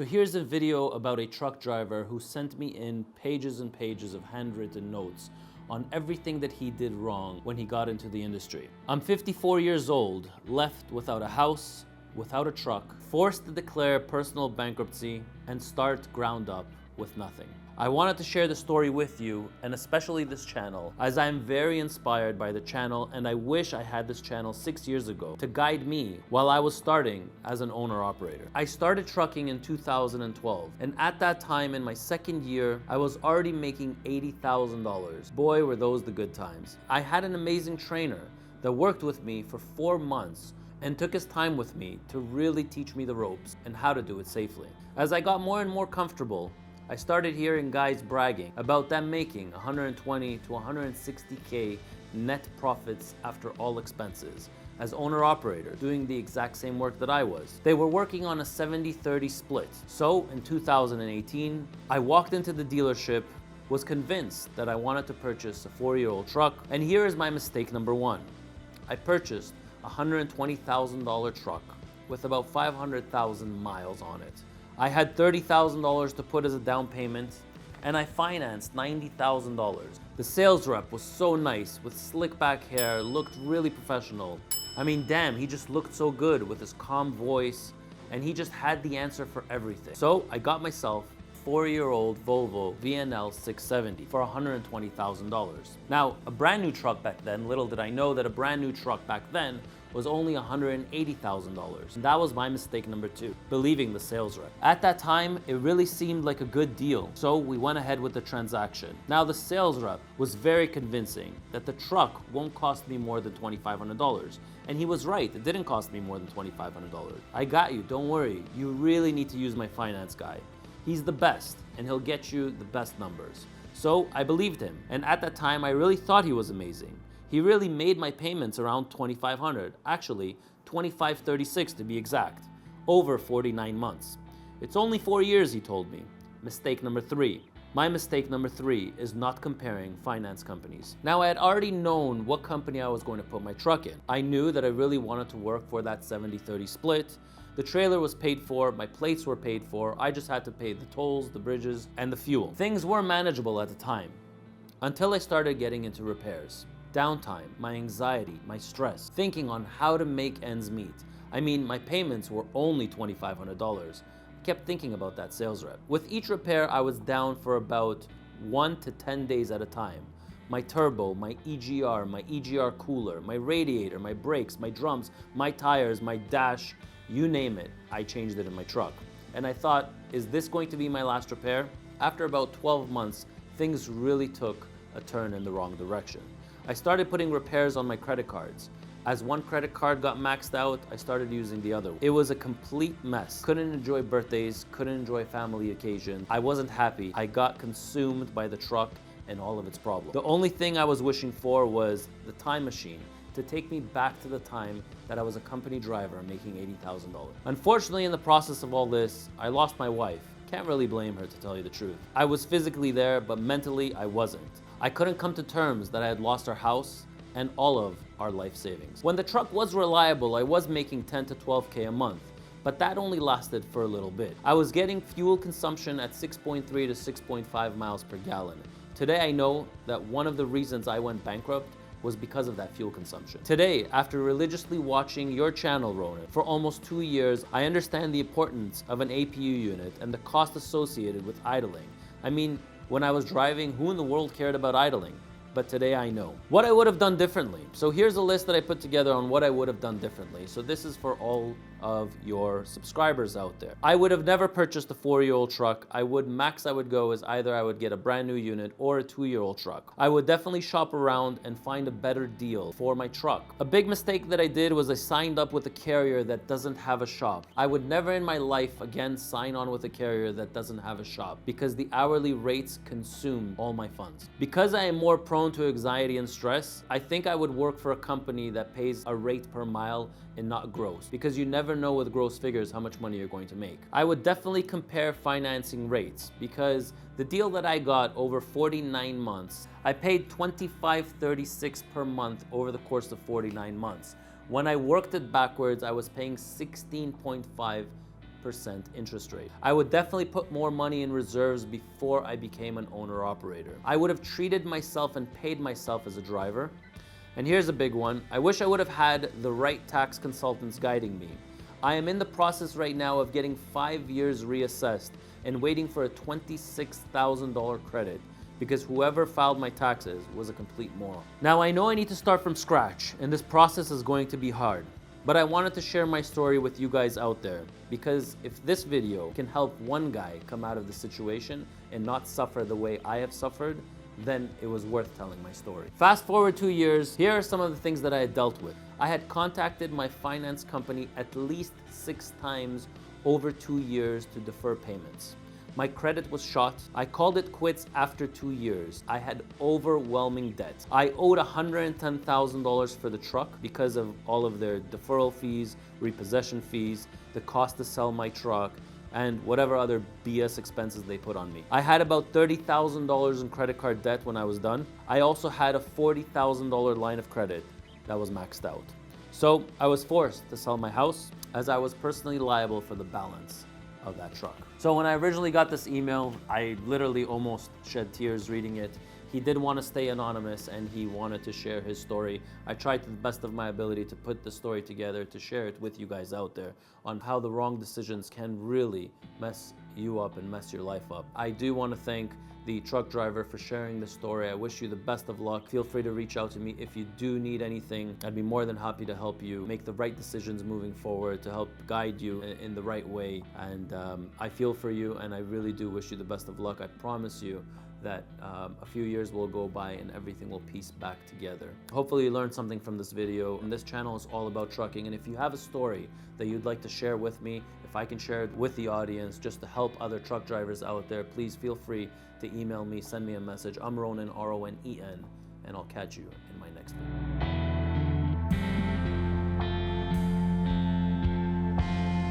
So here's a video about a truck driver who sent me in pages and pages of handwritten notes on everything that he did wrong when he got into the industry. I'm 54 years old, left without a house, without a truck, forced to declare personal bankruptcy and start ground up with nothing. I wanted to share the story with you, and especially this channel, as I am very inspired by the channel, and I wish I had this channel 6 years ago to guide me while I was starting as an owner-operator. I started trucking in 2012, and at that time in my second year, I was already making $80,000. Boy, were those the good times. I had an amazing trainer that worked with me for 4 months and took his time with me to really teach me the ropes and how to do it safely. As I got more and more comfortable, I started hearing guys bragging about them making 120 to 160K net profits after all expenses as owner-operator, doing the exact same work that I was. They were working on a 70-30 split. So in 2018, I walked into the dealership, was convinced that I wanted to purchase a 4-year-old truck, and here is my mistake number one. I purchased a $120,000 truck with about 500,000 miles on it. I had $30,000 to put as a down payment, and I financed $90,000. The sales rep was so nice, with slick back hair, looked really professional. I mean, damn, he just looked so good with his calm voice, and he just had the answer for everything. So I got myself a 4-year-old Volvo VNL 670 for $120,000. Now, a brand new truck back then, little did I know that a brand new truck back then was only $180,000. And that was my mistake number two, believing the sales rep. At that time, it really seemed like a good deal, so we went ahead with the transaction. Now, the sales rep was very convincing that the truck won't cost me more than $2,500. And he was right, it didn't cost me more than $2,500. I got you, don't worry. You really need to use my finance guy. He's the best, and he'll get you the best numbers. So I believed him, and at that time, I really thought he was amazing. He really made my payments around $2,500, actually $2,536 to be exact, over 49 months. It's only 4 years, he told me. Mistake number three. My mistake number three is not comparing finance companies. Now, I had already known what company I was going to put my truck in. I knew that I really wanted to work for that 70-30 split. The trailer was paid for, my plates were paid for, I just had to pay the tolls, the bridges, and the fuel. Things were manageable at the time, until I started getting into repairs. Downtime, my anxiety, my stress, thinking on how to make ends meet. I mean, my payments were only $2,500. I kept thinking about that sales rep. With each repair, I was down for about 1 to 10 days at a time. My turbo, my EGR cooler, my radiator, my brakes, my drums, my tires, my dash, you name it, I changed it in my truck. And I thought, is this going to be my last repair? After about 12 months, things really took a turn in the wrong direction. I started putting repairs on my credit cards. As one credit card got maxed out, I started using the other. It was a complete mess. Couldn't enjoy birthdays, couldn't enjoy family occasions. I wasn't happy. I got consumed by the truck and all of its problems. The only thing I was wishing for was the time machine to take me back to the time that I was a company driver making $80,000. Unfortunately, in the process of all this, I lost my wife. Can't really blame her, to tell you the truth. I was physically there, but mentally I wasn't. I couldn't come to terms that I had lost our house and all of our life savings. When the truck was reliable, I was making 10 to 12K a month, but that only lasted for a little bit. I was getting fuel consumption at 6.3 to 6.5 miles per gallon. Today I know that one of the reasons I went bankrupt was because of that fuel consumption. Today, after religiously watching your channel, Ronan, for almost 2 years, I understand the importance of an APU unit and the cost associated with idling. I mean, when I was driving, who in the world cared about idling? But today I know. What I would have done differently. So here's a list that I put together on what I would have done differently. So this is for all of your subscribers out there. I would have never purchased a 4-year-old truck. I would go is either I would get a brand new unit or a 2-year-old truck. I would definitely shop around and find a better deal for my truck. A big mistake that I did was I signed up with a carrier that doesn't have a shop. I would never in my life again sign on with a carrier that doesn't have a shop because the hourly rates consume all my funds. Because I am more prone to anxiety and stress, I think I would work for a company that pays a rate per mile and not gross, because you never know with gross figures how much money you're going to make. I would definitely compare financing rates, because the deal that I got over 49 months, I paid $25.36 per month over the course of 49 months. When I worked it backwards, I was paying $16.5 8% interest rate. I would definitely put more money in reserves before I became an owner-operator. I would have treated myself and paid myself as a driver. And here's a big one. I wish I would have had the right tax consultants guiding me. I am in the process right now of getting 5 years reassessed and waiting for a $26,000 credit because whoever filed my taxes was a complete moron. Now I know I need to start from scratch and this process is going to be hard, but I wanted to share my story with you guys out there because if this video can help one guy come out of the situation and not suffer the way I have suffered, then it was worth telling my story. Fast forward 2 years, here are some of the things that I had dealt with. I had contacted my finance company at least 6 times over 2 years to defer payments. My credit was shot. I called it quits after 2 years. I had overwhelming debt. I owed $110,000 for the truck because of all of their deferral fees, repossession fees, the cost to sell my truck, and whatever other BS expenses they put on me. I had about $30,000 in credit card debt when I was done. I also had a $40,000 line of credit that was maxed out. So I was forced to sell my house as I was personally liable for the balance of that truck. So when I originally got this email, I literally almost shed tears reading it. He did want to stay anonymous and he wanted to share his story. I tried to the best of my ability to put the story together, to share it with you guys out there on how the wrong decisions can really mess you up and mess your life up. I do want to thank the truck driver for sharing the story. I wish you the best of luck. Feel free to reach out to me if you do need anything. I'd be more than happy to help you make the right decisions moving forward, to help guide you in the right way. And I feel for you and I really do wish you the best of luck. I promise you that a few years will go by and everything will piece back together. Hopefully you learned something from this video. And this channel is all about trucking. And if you have a story that you'd like to share with me, if I can share it with the audience just to help other truck drivers out there, please feel free to email me, send me a message. I'm Ronen, R-O-N-E-N, and I'll catch you in my next video.